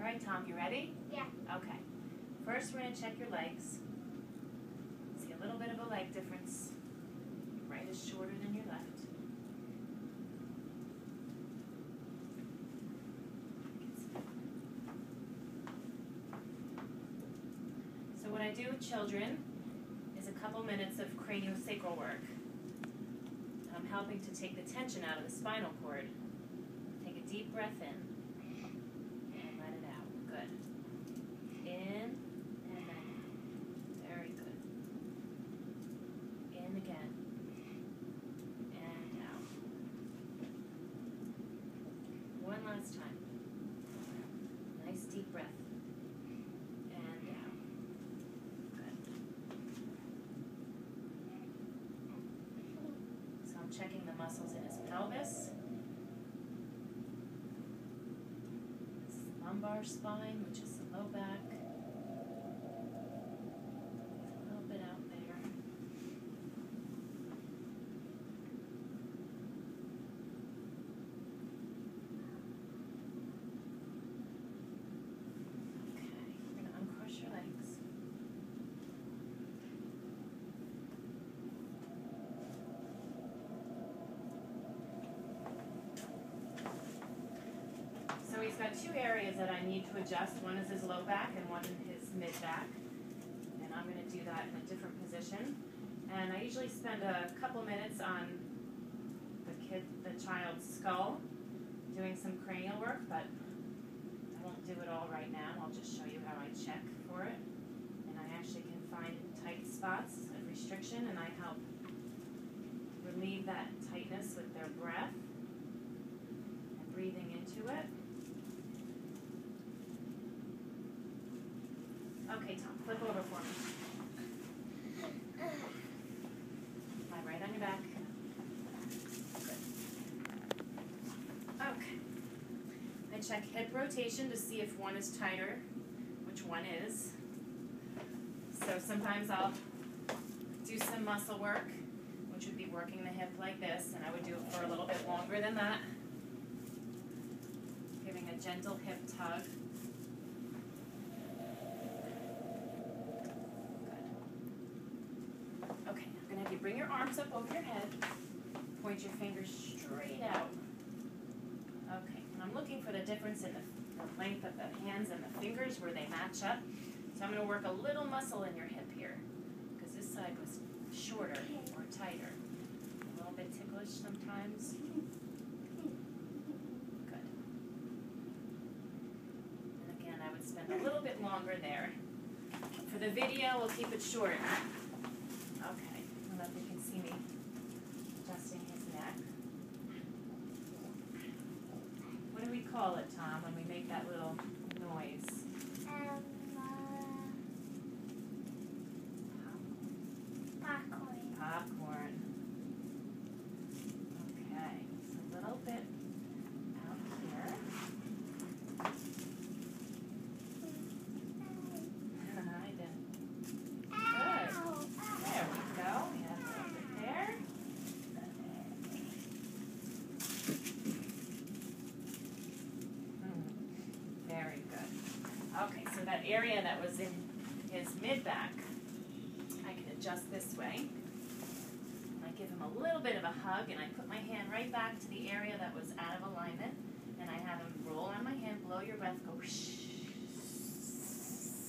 right, Tom, you ready? Yeah. Okay. First, we're going to check your legs. See a little bit of a leg difference. Your right is shorter than your left. So what I do with children is a couple minutes of craniosacral work. I'm helping to take the tension out of the spinal cord. Take a deep breath in and let it out. Good. In and then out. Very good. In again and out. One last time. Nice deep breath. And out. Good. So I'm checking the muscles in his pelvis. Lumbar spine, which is the low back. A little bit out there. Okay, you're going to uncross your legs. So he's got two areas that I need to adjust. One is his low back and one is his mid back. And I'm going to do that in a different position. And I usually spend a couple minutes on the child's skull, doing some cranial work, but I won't do it all right now. I'll just show you how I check for it. And I actually can find tight spots of restriction, and I help relieve that tightness with their breath and breathing into it. Okay, Tom, flip over for me. Lie right on your back. Good. Okay. I check hip rotation to see if one is tighter, which one is. So sometimes I'll do some muscle work, which would be working the hip like this, and I would do it for a little bit longer than that. Giving a gentle hip tug. Okay, I'm going to have you bring your arms up over your head, point your fingers straight out. Okay, and I'm looking for the difference in the length of the hands and the fingers where they match up. So I'm going to work a little muscle in your hip here, because this side was shorter or tighter. A little bit ticklish sometimes. Good. And again, I would spend a little bit longer there. For the video, we'll keep it short. Okay, I don't know if you can see me adjusting his neck. What do we call it, Tom, when we make that little noise? Popcorn. Popcorn. Okay, so a little bit out here. I did. Good. There we go. We have a little bit there. Very good. Okay, so that area that was in his mid-back, I can adjust this way. I give him a little bit of a hug, and I put my hand right back to the area that was out of alignment, and I have him roll on my hand, blow your breath, go whoosh.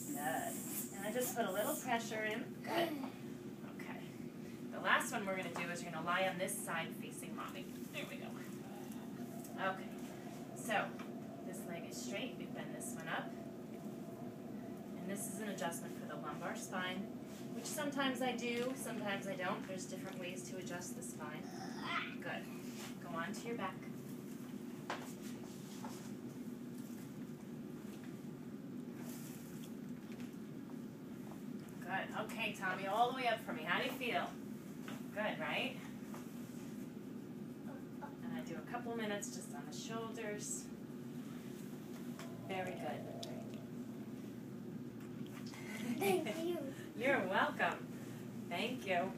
Good. And I just put a little pressure in. Good. Okay. The last one we're going to do is you're going to lie on this side facing mommy. There we go. Okay. So, this leg is straight. We bend this one up. And this is an adjustment for the lumbar spine, which sometimes I do, sometimes I don't. There's different ways to adjust the spine. Good. Go on to your back. Good. Okay, Tommy, all the way up for me. How do you feel? Good, right? And I do a couple minutes just on the shoulders. Very good. Thank you. You're welcome. Thank you.